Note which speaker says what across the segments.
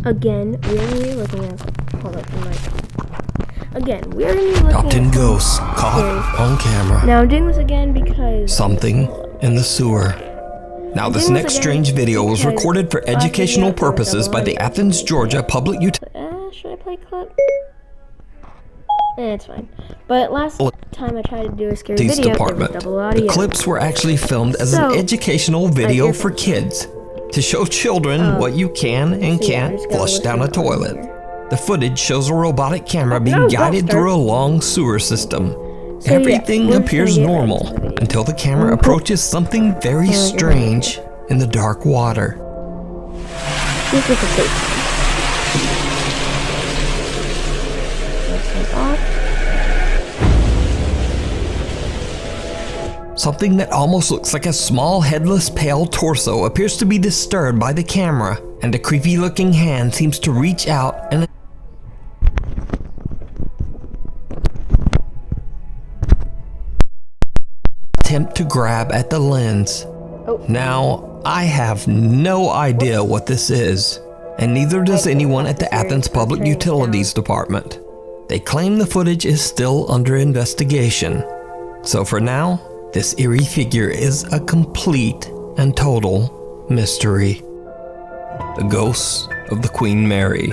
Speaker 1: Again, we're gonna be looking at. Hold up, Again, we're gonna be looking
Speaker 2: Top 10
Speaker 1: at
Speaker 2: ghosts caught on camera.
Speaker 1: Now I'm doing this again because
Speaker 2: Something in the sewer. Now this next strange video was recorded for educational purposes by the Athens, Georgia Public Utility.
Speaker 1: Should I play clip? It's fine. But last time I tried to do a scary video,
Speaker 2: Department.
Speaker 1: there was double audio.
Speaker 2: The clips were actually filmed as an educational video for kids to show children what you can and can't flush down a toilet. The footage shows a robotic camera being guided through a long sewer system. Everything appears normal until the camera approaches something very strange in the dark water.
Speaker 1: This is a fake.
Speaker 2: Something that almost looks like a small headless pale torso appears to be disturbed by the camera, and a creepy looking hand seems to reach out and attempt to grab at the lens. Now, I have no idea what this is, and neither does anyone at the Athens Public Utilities Department. They claim the footage is still under investigation. So for now, this eerie figure is a complete and total mystery. The Ghosts of the Queen Mary.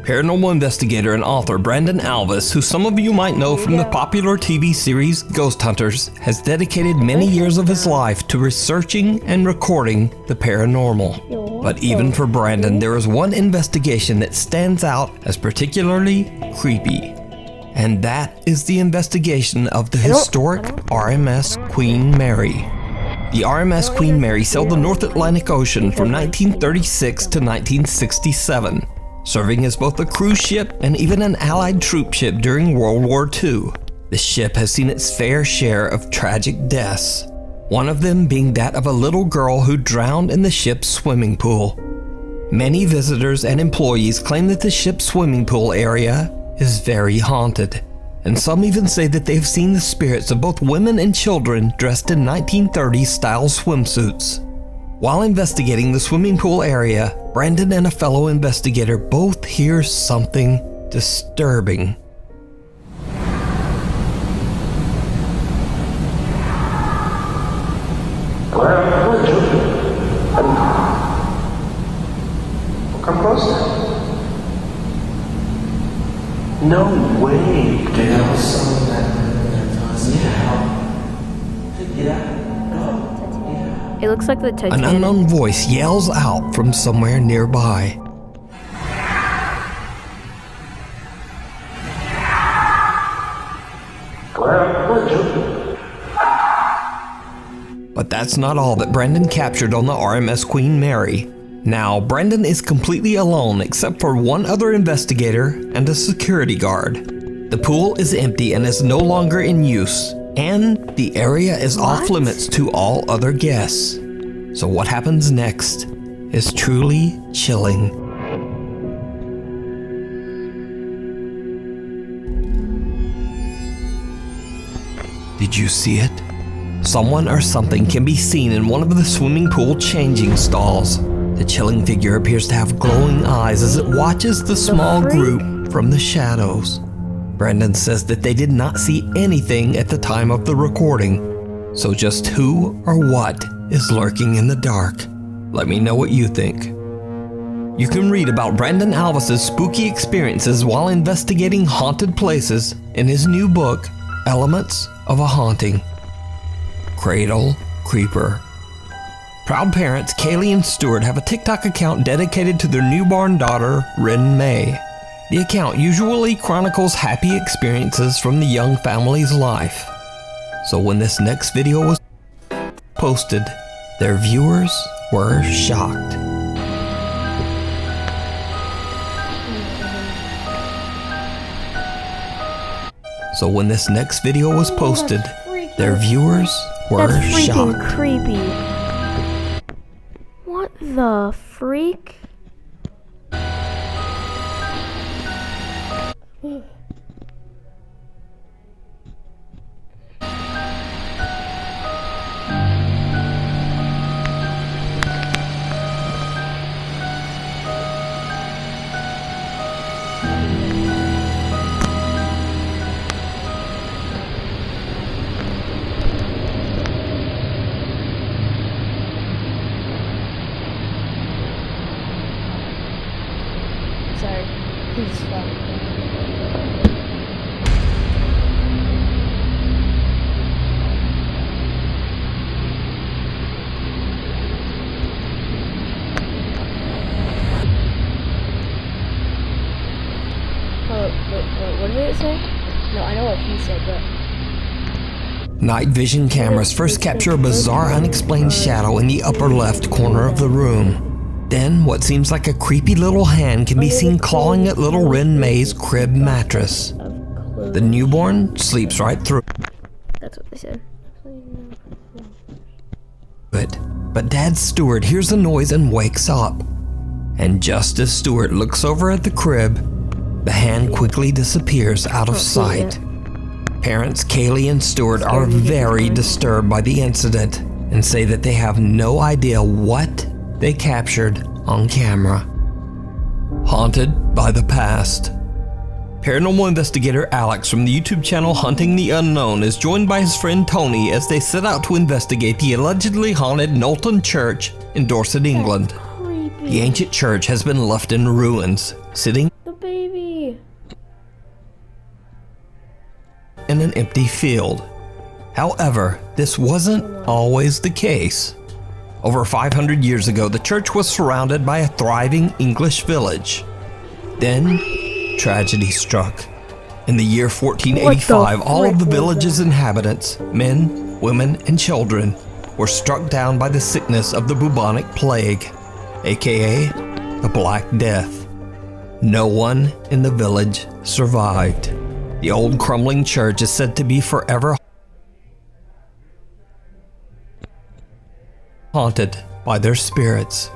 Speaker 2: Paranormal investigator and author Brandon Alvis, who some of you might know from the popular TV series Ghost Hunters, has dedicated many years of his life to researching and recording the paranormal. But even for Brandon, there is one investigation that stands out as particularly creepy. And that is the investigation of the historic RMS Queen Mary. The RMS Queen Mary sailed the North Atlantic Ocean from 1936 to 1967, serving as both a cruise ship and even an Allied troop ship during World War II. The ship has seen its fair share of tragic deaths, one of them being that of a little girl who drowned in the ship's swimming pool. Many visitors and employees claim that the ship's swimming pool area is very haunted, and some even say that they've seen the spirits of both women and children dressed in 1930s style swimsuits. While investigating the swimming pool area, Brandon and a fellow investigator both hear something disturbing.
Speaker 3: Come closer. No way. There was some of that.
Speaker 1: It looks like the Titanic.
Speaker 2: An unknown voice yells out from somewhere nearby. But that's not all that Brandon captured on the RMS Queen Mary. Now, Brandon is completely alone except for one other investigator and a security guard. The pool is empty and is no longer in use, and the area is off limits to all other guests. So what happens next is truly chilling. Did you see it? Someone or something can be seen in one of the swimming pool changing stalls. The chilling figure appears to have glowing eyes as it watches the small group from the shadows. Brandon says that they did not see anything at the time of the recording, so just who or what is lurking in the dark? Let me know what you think. You can read about Brandon Alvis's spooky experiences while investigating haunted places in his new book, Elements of a Haunting. Cradle Creeper. Proud parents Kaylee and Stuart have a TikTok account dedicated to their newborn daughter, Rin May. The account usually chronicles happy experiences from the young family's life. So when this next video was posted, their viewers were shocked. So when this next video was posted, their viewers were shocked.
Speaker 1: That's freaking creepy. What the freak? he said that.
Speaker 2: Night vision cameras first capture a bizarre, unexplained shadow in the upper left corner of the room. Then, what seems like a creepy little hand can be seen clawing at little Ren May's crib mattress. The newborn sleeps right through
Speaker 1: That's what they said.
Speaker 2: it. But Dad Stewart hears a noise and wakes up. And just as Stewart looks over at the crib, the hand quickly disappears out of sight. Parents Kaylee and Stewart are very disturbed by the incident and say that they have no idea what they captured on camera. Haunted by the past. Paranormal investigator Alex from the YouTube channel Hunting the Unknown is joined by his friend Tony as they set out to investigate the allegedly haunted Knowlton Church in Dorset, England. The ancient church has been left in ruins, sitting
Speaker 1: The baby.
Speaker 2: in an empty field. However, this wasn't always the case. Over 500 years ago, the church was surrounded by a thriving English village. Then, tragedy struck. In the year 1485, all of the village's inhabitants, men, women, and children, were struck down by the sickness of the bubonic plague, aka the Black Death. No one in the village survived. The old crumbling church is said to be forever haunted by their spirits.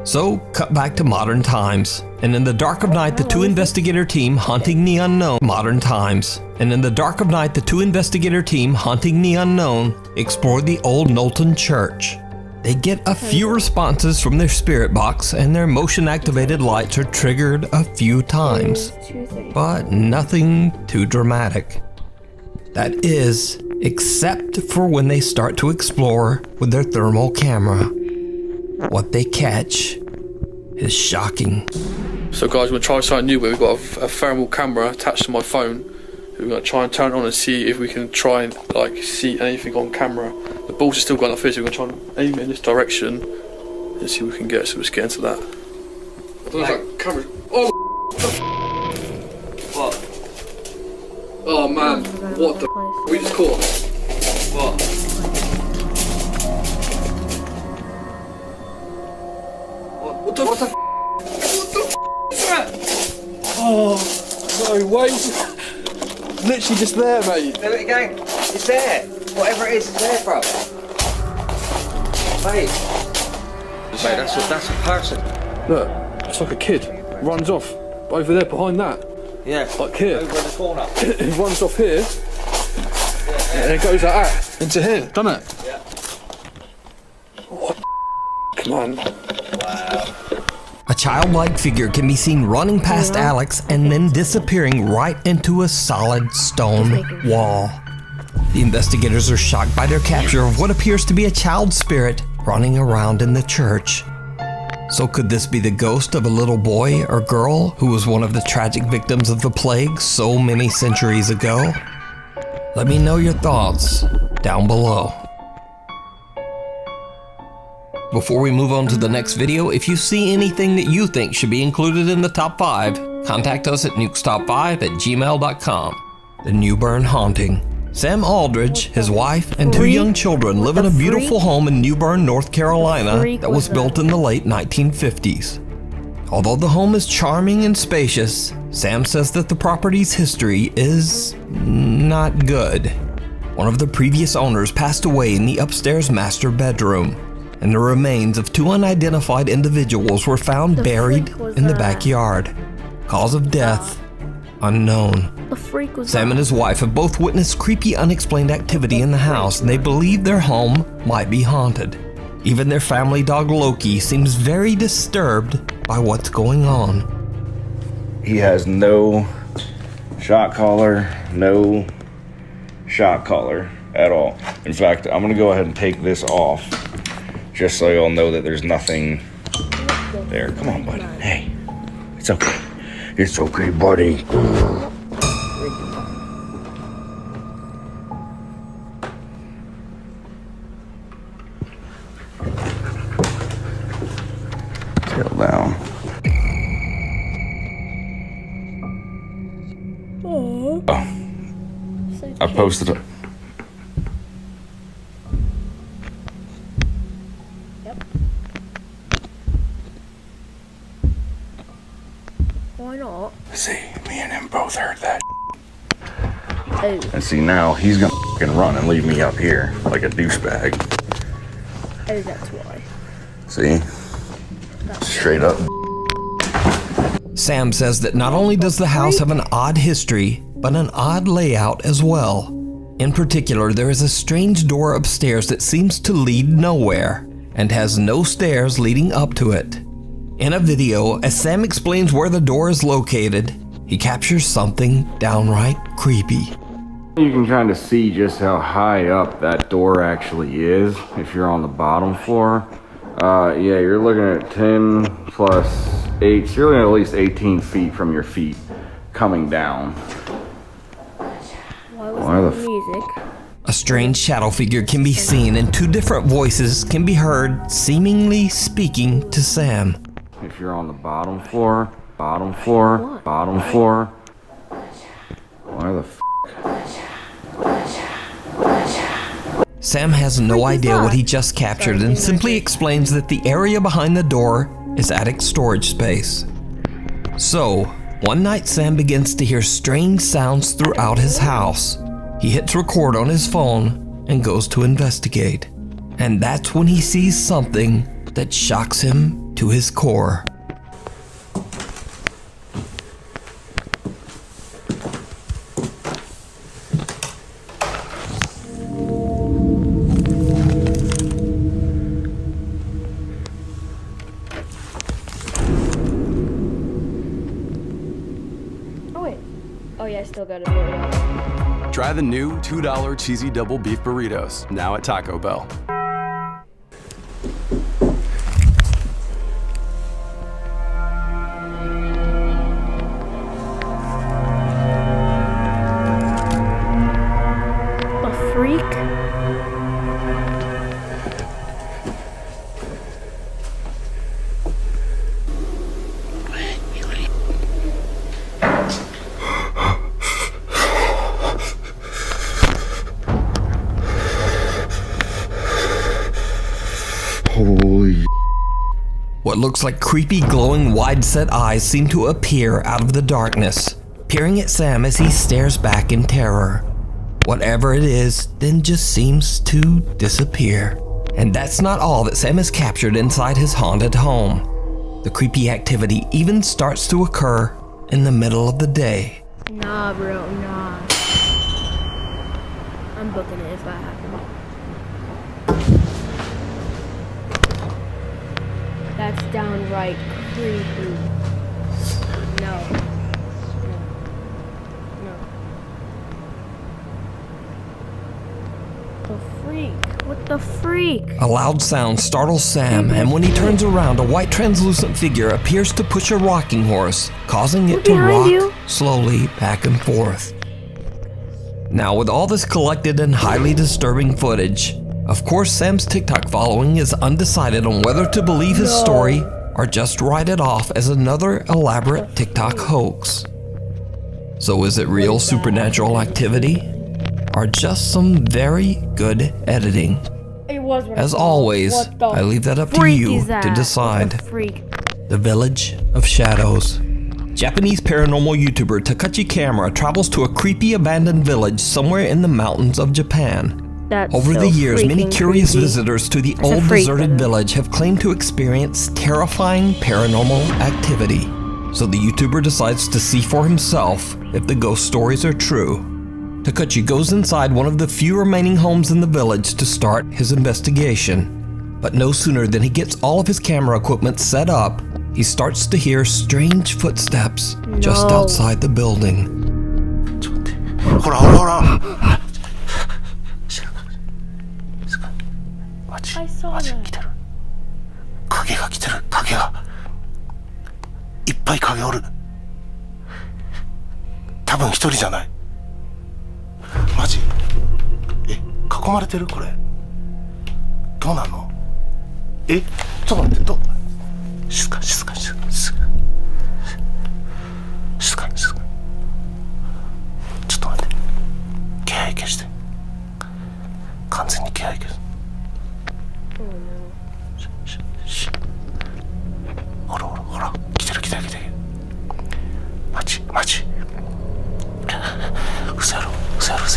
Speaker 2: So, cut back to modern times, and in the dark of night, the two investigator team hunting the unknown explore the old Knowlton Church. They get a few responses from their spirit box, and their motion-activated lights are triggered a few times, but nothing too dramatic. That is, except for when they start to explore with their thermal camera. What they catch is shocking.
Speaker 4: So guys, we're going to try something new where we've got a thermal camera attached to my phone. We're going to try and turn it on and see if we can try and see anything on camera. The balls are still going up here, so we're going to try and aim it in this direction and see what we can get. So let's get into that. I don't know if that camera... Oh! What? Oh man, what the we just caught? What? What the is that? Oh, no way. Literally just there, mate.
Speaker 5: There it go. It's there. Whatever it is, it's there, bro. Mate. Mate, that's a person.
Speaker 4: Look, it's like a kid. Runs off. Over there, behind that.
Speaker 5: Yeah.
Speaker 4: Like here.
Speaker 5: Over in the corner.
Speaker 4: It runs off here. Yeah. And it goes like that. Into here. Done it?
Speaker 5: Yeah.
Speaker 4: Oh, come on.
Speaker 2: A childlike figure can be seen running past Alex and then disappearing right into a solid stone wall. The investigators are shocked by their capture of what appears to be a child spirit running around in the church. So could this be the ghost of a little boy or girl who was one of the tragic victims of the plague so many centuries ago? Let me know your thoughts down below. Before we move on to the next video, if you see anything that you think should be included in the top 5, contact us at nukestop5@gmail.com. The Newburn Haunting. Sam Aldridge, his wife, and 2 young children live in a beautiful home in Newburn, North Carolina that was built in the late 1950s. Although the home is charming and spacious, Sam says that the property's history is not good. One of the previous owners passed away in the upstairs master bedroom, and the remains of 2 unidentified individuals were found buried in the backyard. Cause of death unknown. Sam and his wife have both witnessed creepy, unexplained activity in the house, and they believe their home might be haunted. Even their family dog Loki seems very disturbed by what's going on.
Speaker 6: He has no shot collar at all. In fact, I'm gonna go ahead and take this off just so y'all know that there's nothing there. Come on, buddy. Hey, it's okay. It's okay, buddy. Tail down. I posted it.
Speaker 1: Yep. Why not?
Speaker 6: See, me and him both heard that.
Speaker 1: Oh,
Speaker 6: And see, now he's gonna fucking run and leave me up here like a douchebag.
Speaker 1: oh, that's why.
Speaker 6: See? Straight up.
Speaker 2: Sam says that not only does the house have an odd history, but an odd layout as well. In particular, there is a strange door upstairs that seems to lead nowhere and has no stairs leading up to it. In a video, as Sam explains where the door is located, he captures something downright creepy.
Speaker 6: You can kind of see just how high up that door actually is if you're on the bottom floor. Yeah, you're looking at 10 plus 8, so you're looking at least 18 feet from your feet coming down.
Speaker 1: Why was there music?
Speaker 2: A strange shadow figure can be seen and two different voices can be heard seemingly speaking to Sam.
Speaker 6: If you're on the bottom floor, bottom floor, bottom floor. Why the f?
Speaker 2: Sam has no idea what he just captured and simply explains that the area behind the door is attic storage space. So, one night Sam begins to hear strange sounds throughout his house. He hits record on his phone and goes to investigate. And that's when he sees something that shocks him to his core.
Speaker 1: Oh wait. Oh yeah, I still got it. Right.
Speaker 7: Try the new $2 cheesy double beef burritos, now at Taco Bell.
Speaker 1: A freak?
Speaker 6: Holy.
Speaker 2: What looks like creepy, glowing, wide-set eyes seem to appear out of the darkness, peering at Sam as he stares back in terror. Whatever it is, then just seems to disappear. And that's not all that Sam has captured inside his haunted home. The creepy activity even starts to occur in the middle of the day.
Speaker 1: Nah, bro, nah. I'm booking it if that happens. That's downright creepy. No. No. The freak. What the freak?
Speaker 2: A loud sound startles Sam, and when he turns around, a white translucent figure appears to push a rocking horse, causing it to
Speaker 1: Behind
Speaker 2: rock
Speaker 1: you.
Speaker 2: slowly back and forth. Now, with all this collected and highly disturbing footage, of course Sam's TikTok following is undecided on whether to believe his story or just write it off as another elaborate TikTok hoax. So is it real supernatural activity? Or just some very good editing?
Speaker 1: It was.
Speaker 2: As always, I leave that up to
Speaker 1: freak
Speaker 2: you
Speaker 1: is that?
Speaker 2: to decide.
Speaker 1: What the freak.
Speaker 2: The Village of Shadows. Japanese paranormal YouTuber Takachi Camera travels to a creepy abandoned village somewhere in the mountains of Japan.
Speaker 1: That's
Speaker 2: Over
Speaker 1: so
Speaker 2: the years, many
Speaker 1: freaking
Speaker 2: curious
Speaker 1: creepy.
Speaker 2: visitors to the
Speaker 1: That's a
Speaker 2: old
Speaker 1: freak,
Speaker 2: deserted
Speaker 1: brother.
Speaker 2: village have claimed to experience terrifying paranormal activity. So the YouTuber decides to see for himself if the ghost stories are true. Takachi goes inside one of the few remaining homes in the village to start his investigation. But no sooner than he gets all of his camera equipment set up, he starts to hear strange footsteps just
Speaker 1: No.
Speaker 2: outside the building.
Speaker 3: ほらほらほら
Speaker 1: I saw that.
Speaker 3: 影が来てる影がいっぱい影おる多分一人じゃないマジえ囲まれてるこれどうなんのえちょっと待って静か静か静か静か静か静かちょっと待って警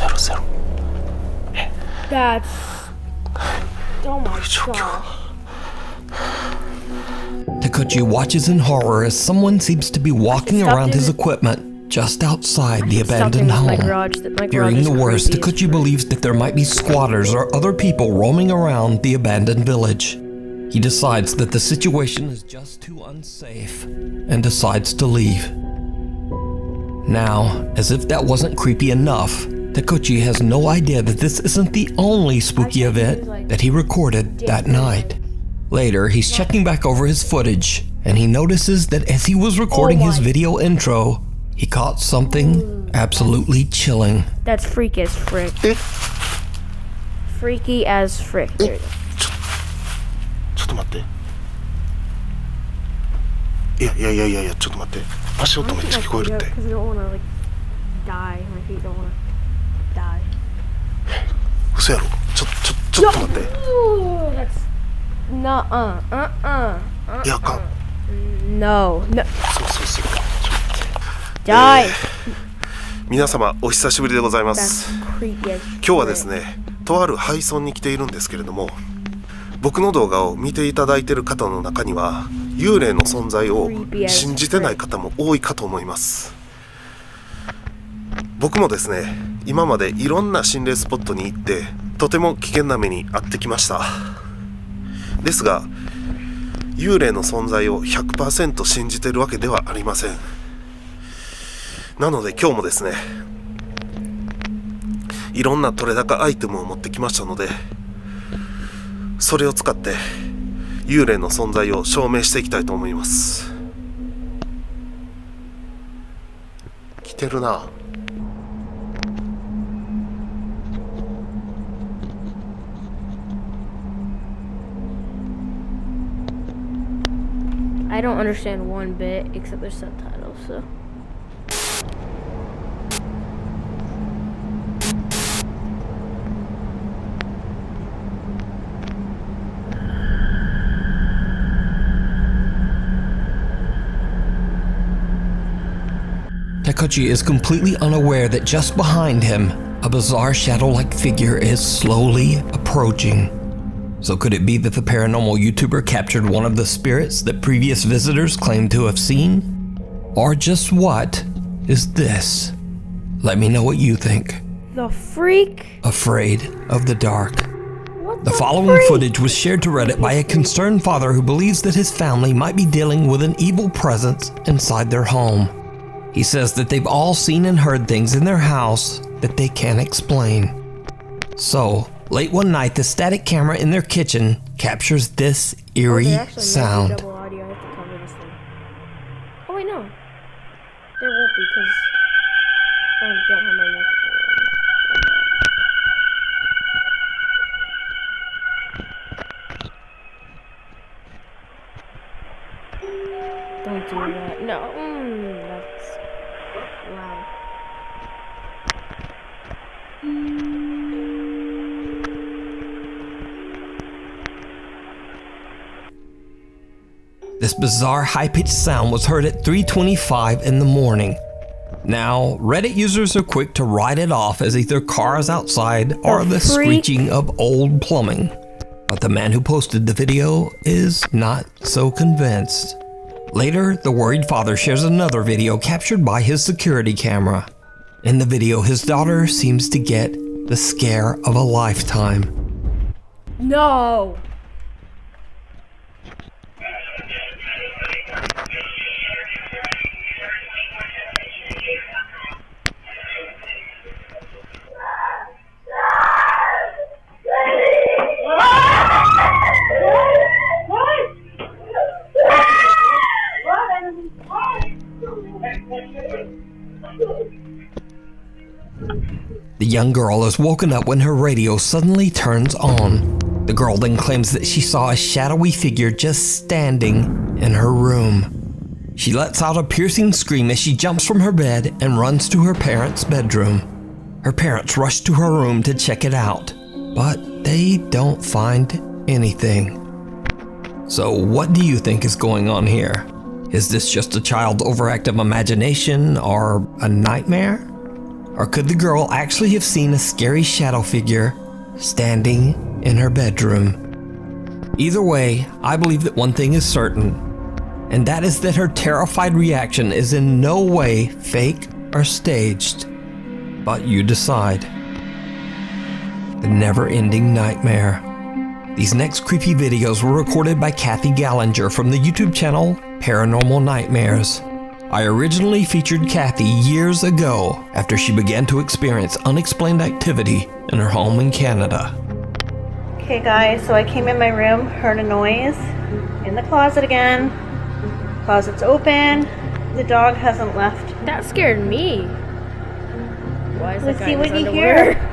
Speaker 3: 嘘やろ嘘やろ
Speaker 1: That's. Oh my gosh.
Speaker 2: Takuchi watches in horror as someone seems to be walking around his equipment just outside the abandoned home. Fearing the worst, Takuchi believes that there might be squatters or other people roaming around the abandoned village. He decides that the situation is just too unsafe and decides to leave. Now, as if that wasn't creepy enough, Takuchi has no idea that this isn't the only spooky event that he recorded that night. Later, he's checking back over his footage, and he notices that as he was recording his video intro, he caught something absolutely chilling.
Speaker 1: That's freaky as frick. Freaky as frick. There you go.
Speaker 3: ちょっと待っていやちょっと待って足音めっちゃ聞こえるって
Speaker 1: Because I don't wanna like die. My feet don't wanna die.
Speaker 3: 嘘やろちょっと待って
Speaker 1: Ooh, that's no.
Speaker 3: いやあかん
Speaker 1: No.
Speaker 3: そう
Speaker 1: Die.
Speaker 3: 皆様お久しぶりでございま
Speaker 1: That's
Speaker 3: す
Speaker 1: creepy as
Speaker 3: 今日はですねとある廃村に来ているんですけれども僕の動画を見ていただいている方の中には幽霊の存在を信じてない方も多いかと思います。僕もですね今までいろんな心霊スポットに行ってとても危険な目に遭ってきました。ですが幽霊の存在を 100% 信じているわけではありません。なので今日もですねいろんな取れ高アイテムを持ってきましたのでそれを使って幽霊の存在を証明していきたいと思います。来てるな。
Speaker 1: I don't understand one bit except there's subtitles, so.
Speaker 2: Takuchi is completely unaware that just behind him, a bizarre shadow-like figure is slowly approaching. So could it be that the paranormal YouTuber captured one of the spirits that previous visitors claimed to have seen? Or just what is this? Let me know what you think.
Speaker 1: The freak?
Speaker 2: Afraid of the dark.
Speaker 1: What
Speaker 2: The following footage was shared to Reddit by a concerned father who believes that his family might be dealing with an evil presence inside their home. He says that they've all seen and heard things in their house that they can't explain. So, late one night, the static camera in their kitchen captures this eerie sound.
Speaker 1: Double audio. I have to cover this thing. Oh wait, no. There won't be because I don't have my microphone. Don't do that. No. That's loud.
Speaker 2: This bizarre high-pitched sound was heard at 3:25 in the morning. Now, Reddit users are quick to write it off as either cars outside or the screeching of old plumbing. But the man who posted the video is not so convinced. Later, the worried father shares another video captured by his security camera. In the video, his daughter seems to get the scare of a lifetime.
Speaker 1: No.
Speaker 2: The young girl is woken up when her radio suddenly turns on. The girl then claims that she saw a shadowy figure just standing in her room. She lets out a piercing scream as she jumps from her bed and runs to her parents' bedroom. Her parents rush to her room to check it out, but they don't find anything. So what do you think is going on here? Is this just a child's overactive imagination or a nightmare? Or could the girl actually have seen a scary shadow figure standing in her bedroom? Either way, I believe that one thing is certain, and that is that her terrified reaction is in no way fake or staged. But you decide. The never-ending nightmare. These next creepy videos were recorded by Kathy Gallinger from the YouTube channel Paranormal Nightmares. I originally featured Kathy years ago after she began to experience unexplained activity in her home in Canada.
Speaker 8: Okay guys, so I came in my room, heard a noise in the closet again. Closet's open. The dog hasn't left.
Speaker 1: That scared me. Why is that
Speaker 8: Let's
Speaker 1: guy
Speaker 8: see
Speaker 1: in
Speaker 8: what
Speaker 1: his
Speaker 8: you
Speaker 1: underwear?
Speaker 8: hear.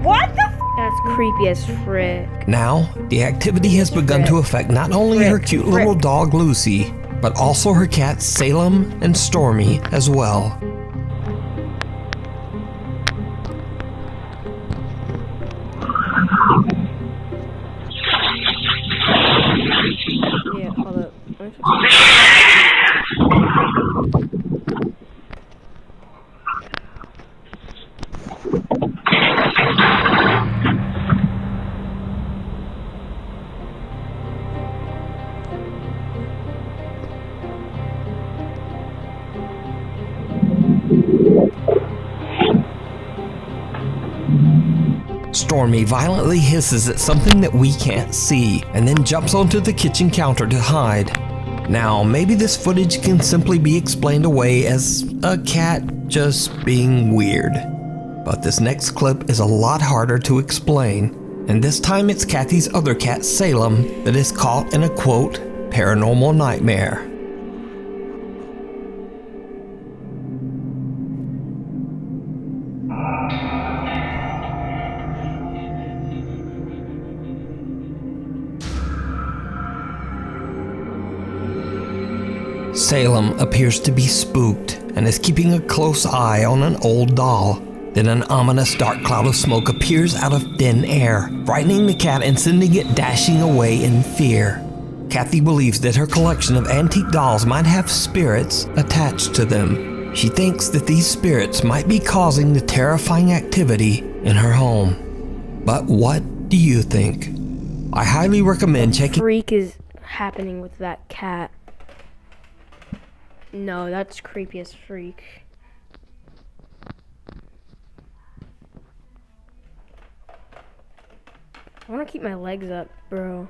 Speaker 8: What the f?
Speaker 1: That's creepy as frick.
Speaker 2: Now, the activity has begun to affect not only her cute little dog Lucy, but also her cats Salem and Stormy as well.
Speaker 1: Yeah, hold up.
Speaker 2: Stormy violently hisses at something that we can't see, and then jumps onto the kitchen counter to hide. Now, maybe this footage can simply be explained away as a cat just being weird. But this next clip is a lot harder to explain, and this time it's Kathy's other cat, Salem, that is caught in a quote, paranormal nightmare. Salem appears to be spooked and is keeping a close eye on an old doll. Then an ominous dark cloud of smoke appears out of thin air, frightening the cat and sending it dashing away in fear. Kathy believes that her collection of antique dolls might have spirits attached to them. She thinks that these spirits might be causing the terrifying activity in her home. But what do you think? I highly recommend checking.
Speaker 1: Freak is happening with that cat. No, that's creepy as freak. I want to keep my legs up, bro.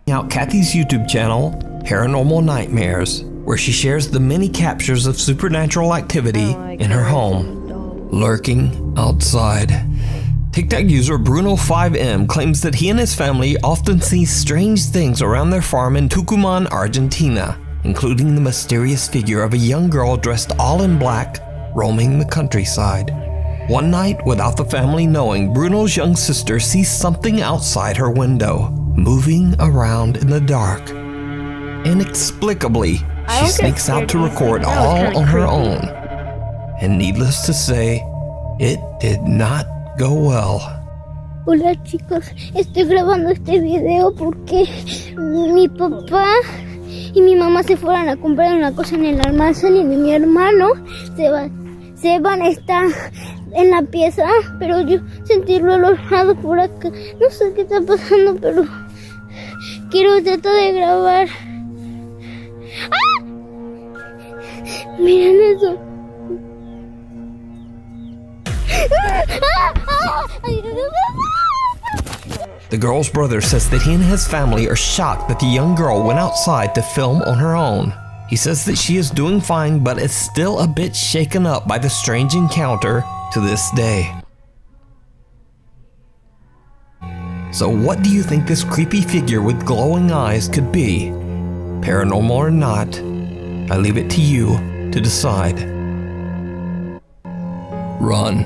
Speaker 2: Out Kathy's YouTube channel, Paranormal Nightmares, where she shares the many captures of supernatural activity in her home, lurking outside. TikTok user Bruno5M claims that he and his family often see strange things around their farm in Tucumán, Argentina, including the mysterious figure of a young girl dressed all in black, roaming the countryside. One night, without the family knowing, Bruno's young sister sees something outside her window, moving around in the dark. Inexplicably, she sneaks out to record all on her own. And needless to say, it did not go well.
Speaker 9: Hola chicos, estoy grabando este video porque mi papá y mi mamá se fueron a comprar una cosa en el almacén y mi hermano Seban está en la pieza, pero yo sentirlo alojado por acá. No sé qué está pasando, pero quiero tratar de grabar. ¡Ah! Miren eso.
Speaker 2: The girl's brother says that he and his family are shocked that the young girl went outside to film on her own. He says that she is doing fine, but is still a bit shaken up by the strange encounter to this day. So what do you think this creepy figure with glowing eyes could be? Paranormal or not, I leave it to you to decide. Run.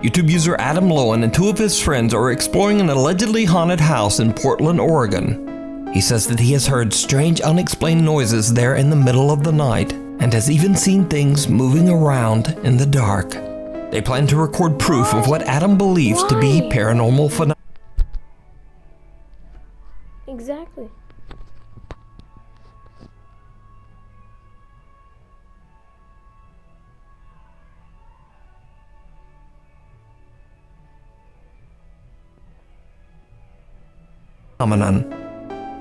Speaker 2: YouTube user Adam Lowen and 2 of his friends are exploring an allegedly haunted house in Portland, Oregon. He says that he has heard strange, unexplained noises there in the middle of the night and has even seen things moving around in the dark. They plan to record proof of what Adam believes to be paranormal phenomena.
Speaker 1: Exactly.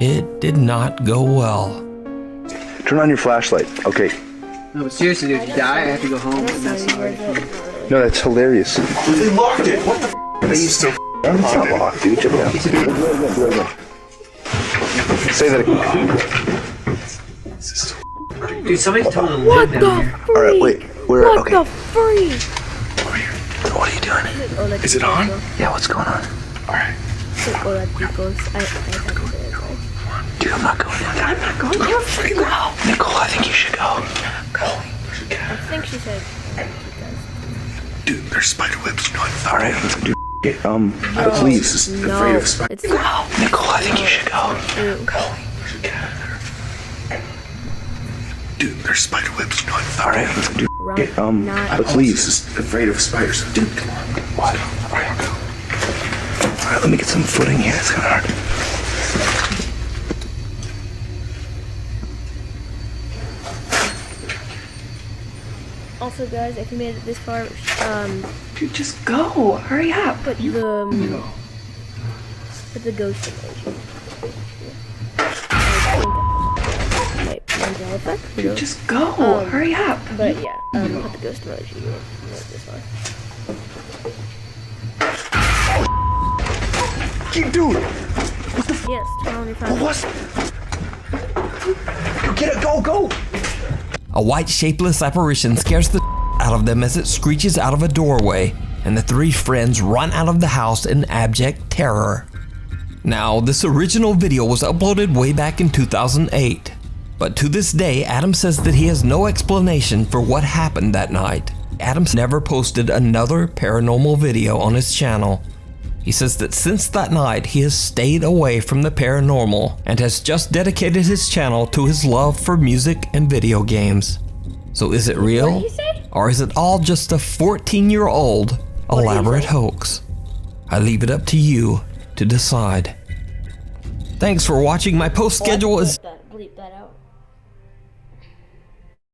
Speaker 2: It did not go well.
Speaker 3: Turn on your flashlight. Okay.
Speaker 5: No, but seriously, dude, if you die, I have to go home, and that's not right.
Speaker 3: No, that's hilarious. They locked it. What the? This is so. It's not locked, dude. Check it out. Say that again.
Speaker 5: Dude, somebody's telling them
Speaker 1: What the freak?
Speaker 3: All right, wait. We're
Speaker 1: What
Speaker 3: okay.
Speaker 1: the freak?
Speaker 3: What are you doing? Is it on? Yeah. What's going on? All right.
Speaker 1: Hola, chicos.
Speaker 3: Dude, I'm not going in. I'm not going in. Go. Nicole, I think you should go. Go.
Speaker 1: I think she said.
Speaker 3: Dude, there's spider webs. No, all right, let's do. Please.
Speaker 1: No,
Speaker 3: Afraid of spider.
Speaker 1: it's
Speaker 3: Nicole, I think you should go. Go. Dude, there's spider webs. No, all right, let's do. Let's leave. Afraid of spiders. Dude, come on. What? All right, go. All right, let me get some footing here. It's kind of hard.
Speaker 1: Also, guys, if you made it this far,
Speaker 8: Dude, just go. Hurry up.
Speaker 1: put the ghost emoji. Wait, Mandela effect?
Speaker 8: Dude, just go. Hurry up.
Speaker 1: But yeah, put the ghost emoji. You made it this far.
Speaker 3: Dude,
Speaker 1: Yes, turn on your phone.
Speaker 3: what? Get it. Go.
Speaker 2: A white shapeless apparition scares the out of them as it screeches out of a doorway, and the 3 friends run out of the house in abject terror. Now, this original video was uploaded way back in 2008, but to this day, Adam says that he has no explanation for what happened that night. Adam's never posted another paranormal video on his channel. He says that since that night, he has stayed away from the paranormal and has just dedicated his channel to his love for music and video games. So is it real?
Speaker 1: What did he say?
Speaker 2: Or is it all just a 14-year-old elaborate hoax? I leave it up to you to decide. Thanks for watching. My post schedule is